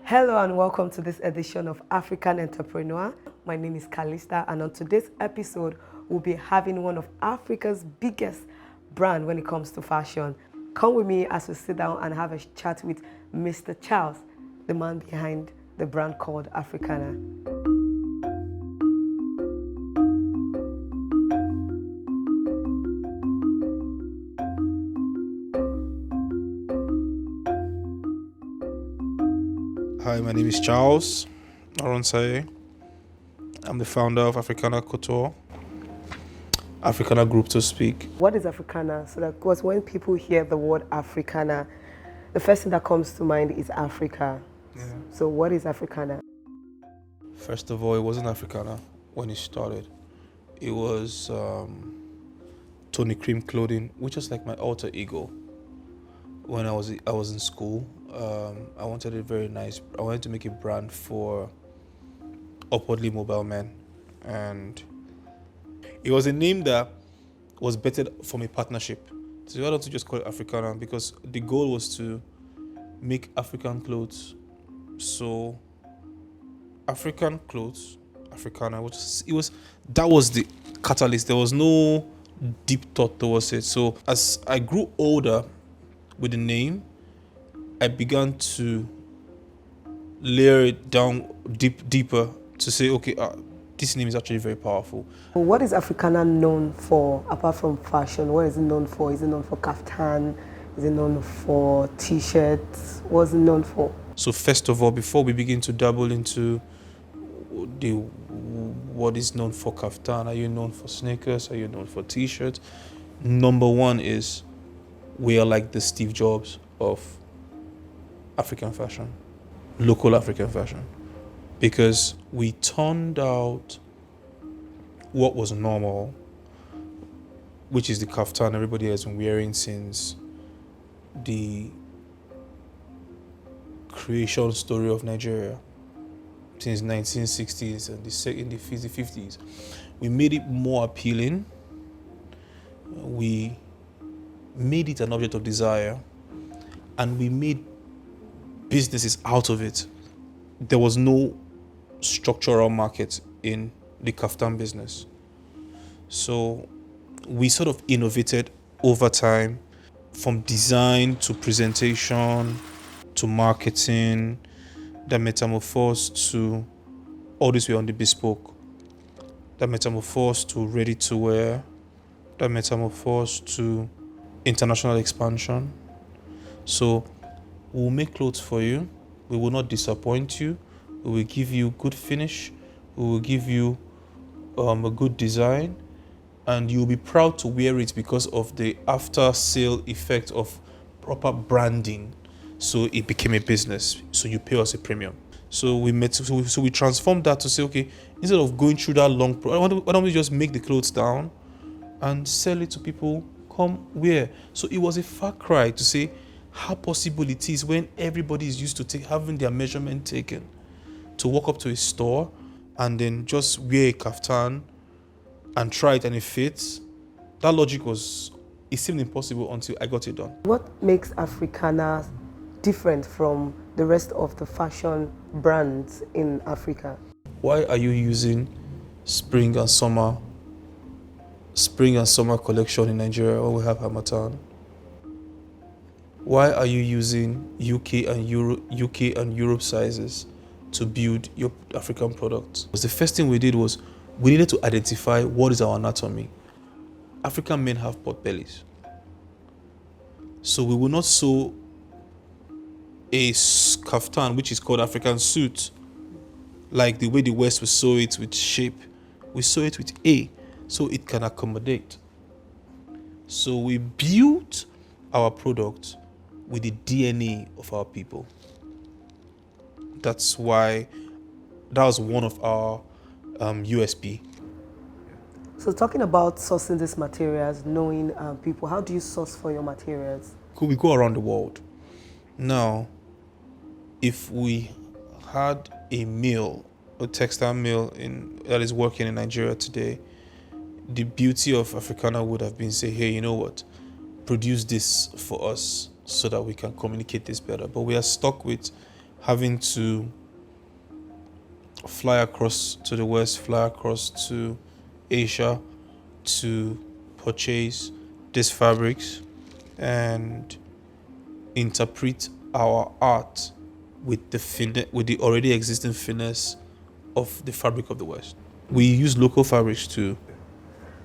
Hello and welcome to this edition of African Entrepreneur. My name is Kalista, and on today's episode, we'll be having one of Africa's biggest brand when it comes to fashion. Come with me as we sit down and have a chat with Mr. Charles, the man behind the brand called Africana. Hi, my name is Charles Oronsaye. I'm the founder of Africana Couture, Africana Group to speak. What is Africana? So that because when people hear the word Africana, the first thing that comes to mind is Africa. Yeah. So what is Africana? First of all, it wasn't Africana when it started. It was Tony Cream Clothing, which was like my alter ego. When I was in school, I wanted to make a brand for upwardly mobile men, and it was a name that was bettered from a partnership. So why don't you just call it Africana? Because the goal was to make African clothes. So African clothes, Africana, that was the catalyst. There was no deep thought towards it. So as I grew older with the name, I began to layer it down deeper to say, okay, this name is actually very powerful. What is Africana known for apart from fashion? What is it known for? Is it known for kaftan? Is it known for t-shirts? What is it known for? So first of all, before we begin to dabble into what is known for kaftan, are you known for sneakers? Are you known for t-shirts? Number one is we are like the Steve Jobs of African fashion, local African fashion, because we turned out what was normal, which is the kaftan everybody has been wearing since the creation story of Nigeria, since 1960s and in the 50s. We made it more appealing. We made it an object of desire, and we made businesses out of it. There was no structural market in the kaftan business. So we sort of innovated over time, from design to presentation to marketing, that metamorphosed to all this way on the bespoke, that metamorphosed to ready to wear, that metamorphosed to international expansion. So we'll make clothes for you. We will not disappoint you. We will give you good finish. We will give you a good design, and you'll be proud to wear it because of the after sale effect of proper branding. So it became a business. So you pay us a premium. So we transformed that to say, okay, instead of going through that long why don't we just make the clothes down and sell it to people? Come wear. So it was a far cry to say how possible it is when everybody is used to having their measurement taken, to walk up to a store and then just wear a kaftan and try it and it fits. That logic it seemed impossible until I got it done. What makes Africana different from the rest of the fashion brands in Africa? Why are you using spring and summer collection in Nigeria when we have Harmattan? Why are you using UK and Europe sizes to build your African products? The first thing we did was we needed to identify what is our anatomy. African men have pot bellies. So we will not sew a kaftan, which is called African suit, like the way the West will sew it with shape. We sew it with A, so it can accommodate. So we built our product with the DNA of our people. That was one of our USP. So talking about sourcing these materials, knowing people, how do you source for your materials? We go around the world. Now, if we had a textile mill that is working in Nigeria today, the beauty of Africana would have been say, hey, you know what? Produce this for us so that we can communicate this better. But we are stuck with having to fly across to the West, fly across to Asia to purchase these fabrics and interpret our art with the already existing finesse of the fabric of the West. We use local fabrics too.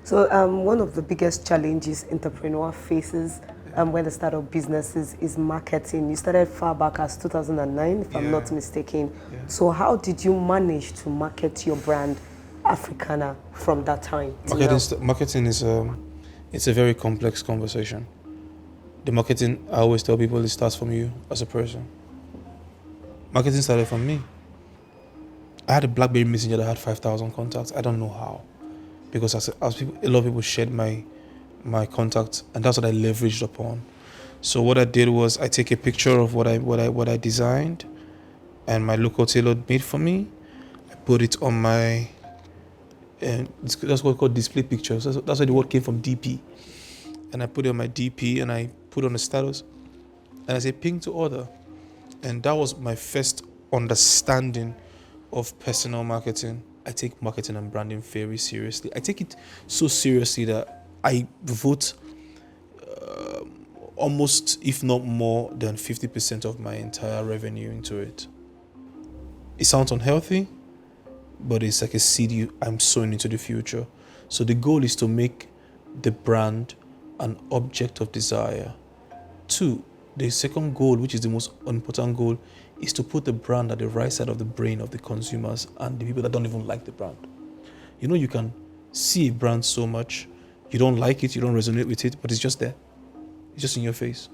So one of the biggest challenges entrepreneur faces when they start up businesses is marketing. You started far back as 2009, if I'm not mistaken. Yeah. So how did you manage to market your brand Africana from that time to now? Marketing is it's a very complex conversation. The marketing, I always tell people, it starts from you as a person. Marketing started from me. I had a BlackBerry Messenger that had 5,000 contacts. I don't know how, because a lot of people shared my contacts, and that's what I leveraged upon. So what I did was I take a picture of what I designed, and my local tailor made for me. I put it on my, and that's what called display pictures. That's why the word came from DP, and I put it on my DP, and I put on the status, and I say ping to order, and that was my first understanding of personal marketing. I take marketing and branding very seriously. I take it so seriously that I vote almost, if not more than 50% of my entire revenue into it. It sounds unhealthy, but it's like a seed I'm sowing into the future. So the goal is to make the brand an object of desire. 2, the second goal, which is the most important goal, is to put the brand at the right side of the brain of the consumers and the people that don't even like the brand. You know, you can see a brand so much, you don't like it, you don't resonate with it, but it's just there. It's just in your face.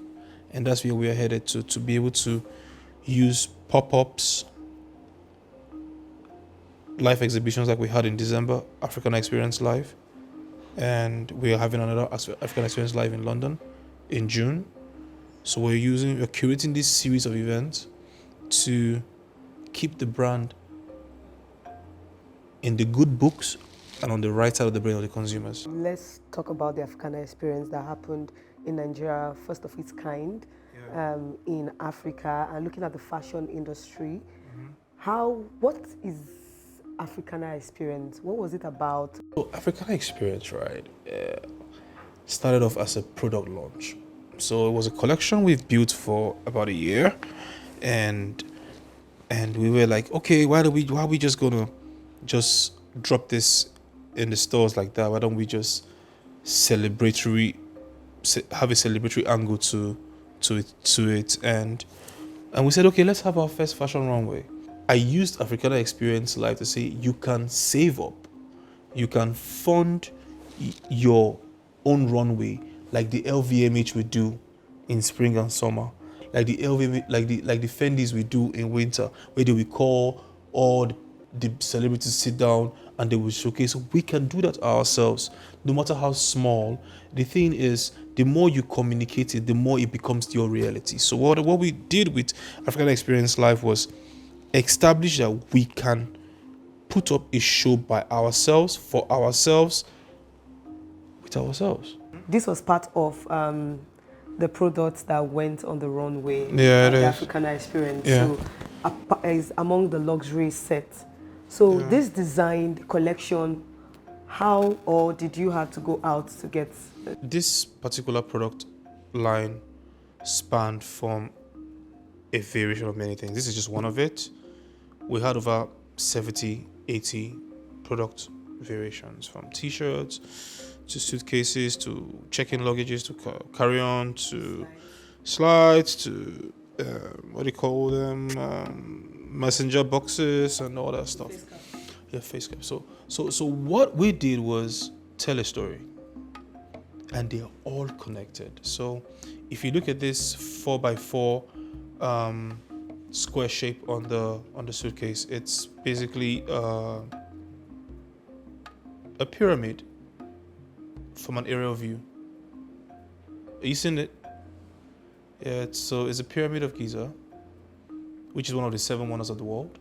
And that's where we are headed to be able to use pop-ups, live exhibitions like we had in December, Africana Experience Live. And we are having another African Experience Live in London in June. So we're curating this series of events to keep the brand in the good books and on the right side of the brain of the consumers. Let's talk about the Africana experience that happened in Nigeria, first of its kind, in Africa, and looking at the fashion industry. What is Africana experience? What was it about? So Africana experience, right, started off as a product launch. So it was a collection we've built for about a year, and we were like, okay, why are we just gonna just drop this in the stores like that? Why don't we just have a celebratory angle to it? And we said, okay, let's have our first fashion runway. I used Africana Experience Live to say you can save up, you can fund your own runway, like the LVMH we do in spring and summer, like the LVMH, like the Fendis we do in winter, where they will call all the celebrities sit down and they will showcase. We can do that ourselves, no matter how small. The thing is, the more you communicate it, the more it becomes your reality. So what we did with African Experience Live was establish that we can put up a show by ourselves, for ourselves, with ourselves. This was part of the products that went on the runway. Yeah, it the is. Africana experience. Yeah. So is among the luxury set. So this design, the collection, how or did you have to go out to get? This particular product line spanned from a variation of many things. This is just one of it. We had over 70, 80 product variations, from t-shirts to suitcases to check-in luggages to carry-on to slides to what do you call them, messenger boxes and all that stuff. Face cap. So what we did was tell a story, and they're all connected. So if you look at this 4x4 square shape on the suitcase, it's basically a pyramid from an aerial view. Are you seeing it? Yeah, it's a pyramid of Giza, which is one of the 7 wonders of the world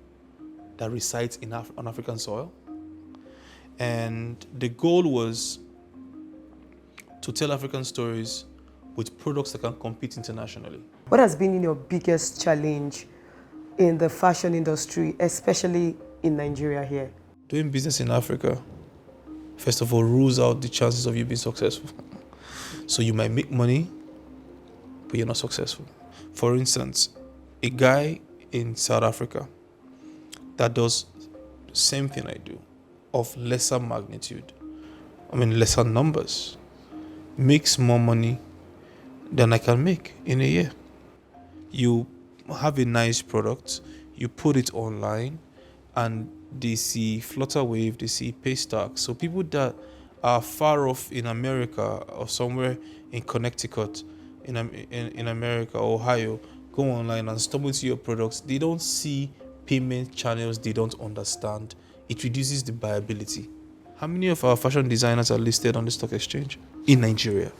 that resides on African soil. And the goal was to tell African stories with products that can compete internationally. What has been your biggest challenge in the fashion industry, especially in Nigeria here? Doing business in Africa, first of all, rules out the chances of you being successful. So you might make money, but you're not successful. For instance, a guy in South Africa that does the same thing I do, of lesser magnitude, lesser numbers, makes more money than I can make in a year. You have a nice product, you put it online, and they see Flutterwave, they see Paystack. So people that are far off in America or somewhere in Connecticut, in America, Ohio, go online and stumble into your products. They don't see payment channels they don't understand. It reduces the viability. How many of our fashion designers are listed on the stock exchange in Nigeria?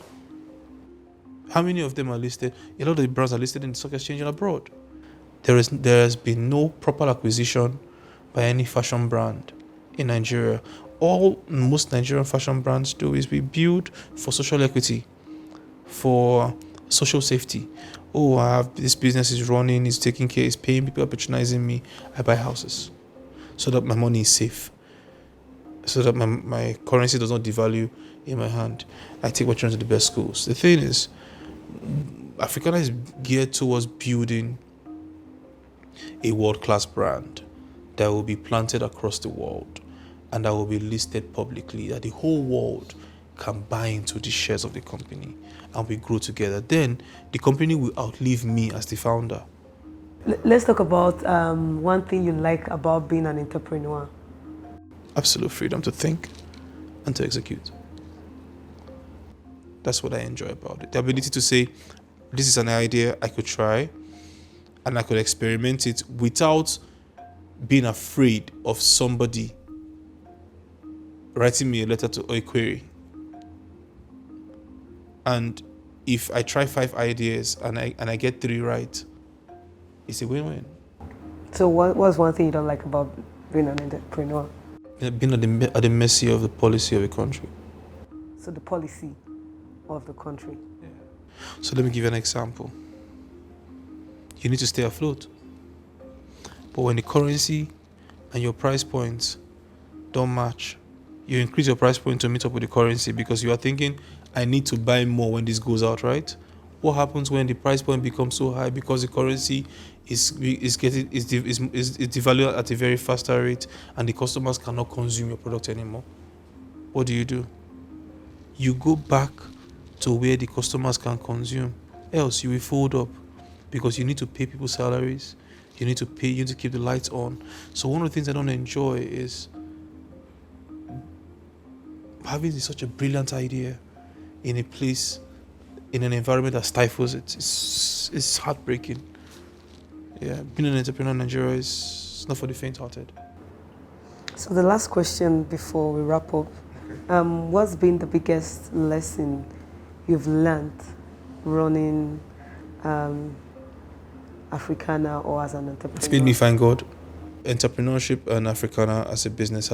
How many of them are listed? A lot of the brands are listed in the stock exchange and abroad. There has been no proper acquisition by any fashion brand in Nigeria. All most Nigerian fashion brands do is we build for social equity, for social safety. Oh, I have this business is running, is taking care, is paying people, patronizing me. I buy houses so that my money is safe, so that my currency does not devalue in my hand. I take my children to the best schools. The thing is, Africana is geared towards building a world-class brand that will be planted across the world and that will be listed publicly, that the whole world can buy into the shares of the company and we grow together. Then the company will outlive me as the founder. Let's talk about one thing you like about being an entrepreneur. Absolute freedom to think and to execute. That's what I enjoy about it. The ability to say, this is an idea I could try and I could experiment it without being afraid of somebody writing me a letter or a query. And if I try 5 ideas and I get 3 right, it's a win-win. So what's one thing you don't like about being an entrepreneur? Being at the mercy of the policy of a country. So the policy of the country. Yeah. So let me give you an example. You need to stay afloat. But when the currency and your price points don't match, you increase your price point to meet up with the currency because you are thinking, I need to buy more when this goes out, right? What happens when the price point becomes so high because the currency is devalued at a very faster rate and the customers cannot consume your product anymore? What do? You go back to where the customers can consume. Else you will fold up because you need to pay people salaries. You need to keep the lights on. So one of the things I don't enjoy is having such a brilliant idea in a place, in an environment that stifles it. It's heartbreaking. Yeah, being an entrepreneur in Nigeria is not for the faint-hearted. So the last question before we wrap up, what's been the biggest lesson you've learned running Africana or as an entrepreneur? It's made me find God. Entrepreneurship and Africana as a business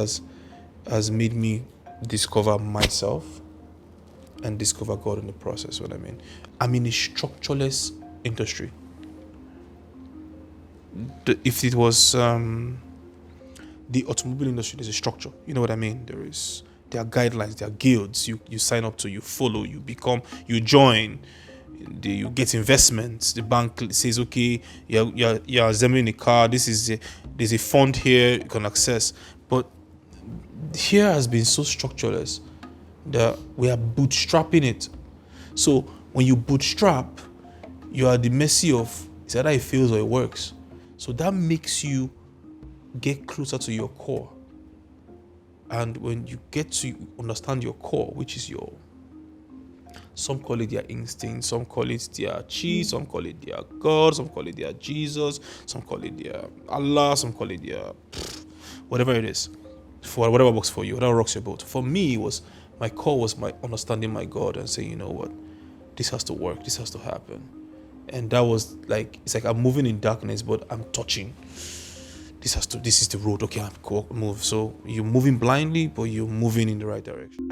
has made me discover myself and discover God in the process. What I mean, I'm in a structureless industry. If it was the automobile industry, there's a structure. You know what I mean? There are guidelines, there are guilds you sign up to, you follow, you join, you get investments. The bank says, okay, you're assembling a car. There's a fund here you can access. But here has been so structureless that we are bootstrapping it. So when you bootstrap, you are at the mercy of it's either it fails or it works. So that makes you get closer to your core. And when you get to understand your core, which is some call it their instinct, some call it their chi, some call it their God, some call it their Jesus, some call it their Allah, some call it their whatever it is, for whatever works for you, whatever rocks your boat. For me, my core was my understanding my God and saying, you know what, this has to work, this has to happen. And that was it's like I'm moving in darkness, but I'm touching. This is the road. Okay, I'm move. So you're moving blindly, but you're moving in the right direction.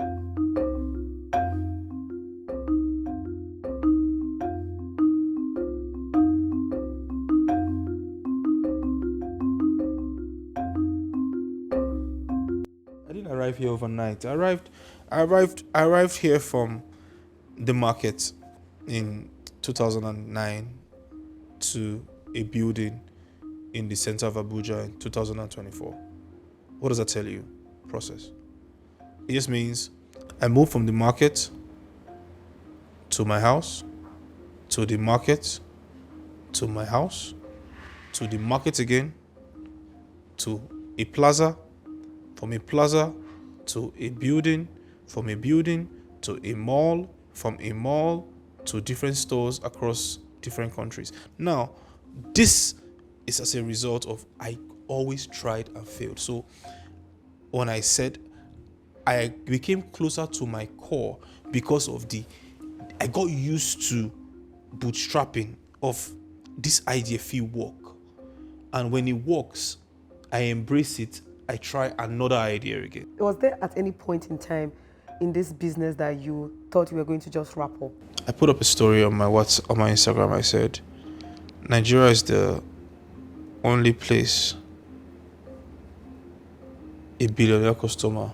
arrive here overnight. I arrived here from the market in 2009 to a building in the center of Abuja in 2024. What does that tell you? Process. It just means I moved from the market to my house, to the market, to my house, to the market again, to a plaza, from a plaza to a building, from a building to a mall, from a mall to different stores across different countries. Now, this is as a result of I always tried and failed. So when I said I became closer to my core because of I got used to bootstrapping of this idea feel work. And when it works, I embrace it. I try another idea again. Was there at any point in time in this business that you thought you were going to just wrap up? I put up a story on my Instagram. I said, Nigeria is the only place a billionaire customer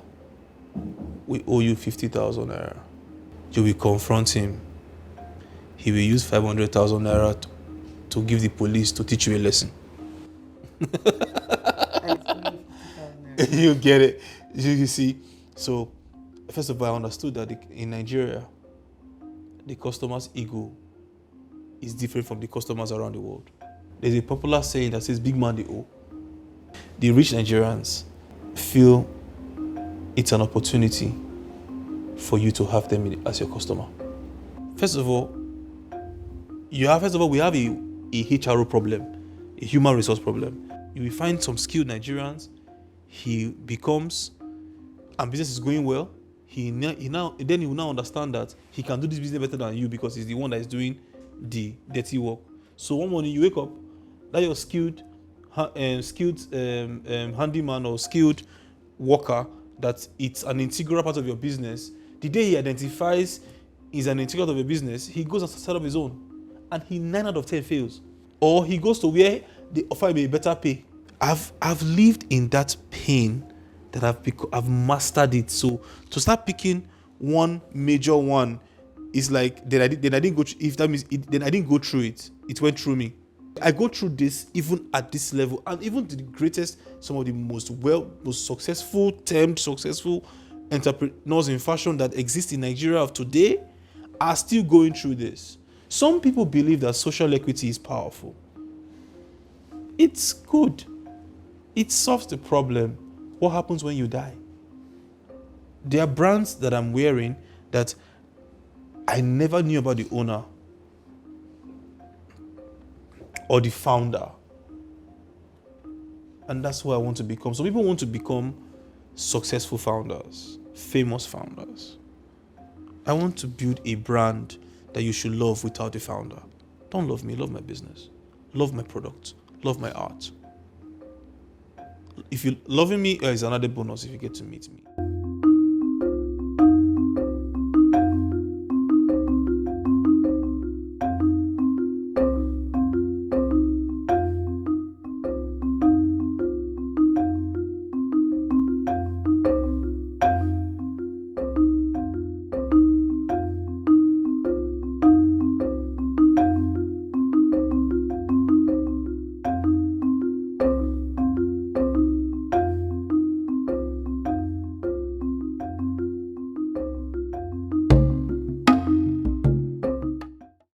will owe you 50,000 naira. You will confront him. He will use 500,000 naira to give the police to teach you a lesson. You get it. You see. So, first of all, I understood that in Nigeria, the customer's ego is different from the customers around the world. There's a popular saying that says, big man, they owe. The rich Nigerians feel it's an opportunity for you to have them as your customer. First of all, we have a HRO problem, a human resource problem. You will find some skilled Nigerians, and business is going well. He will now understand that he can do this business better than you because he's the one that is doing the dirty work. So one morning you wake up, that your skilled handyman or skilled worker, that it's an integral part of your business. The day he identifies is an integral part of your business, he goes and set up his own, and he 9 out of 10 fails. Or he goes to where they offer him a better pay. I've lived in that pain that I've mastered it. So to start picking one major one is like then I didn't go. If that means then I didn't go through it. It went through me. I go through this even at this level, and even the greatest, some of the most successful entrepreneurs in fashion that exist in Nigeria of today are still going through this. Some people believe that social equity is powerful. It's good. It solves the problem. What happens when you die? There are brands that I'm wearing that I never knew about the owner or the founder. And that's who I want to become. So people want to become successful founders, famous founders. I want to build a brand that you should love without a founder. Don't love me, love my business. Love my product, love my art. If you're loving me, is another bonus if you get to meet me.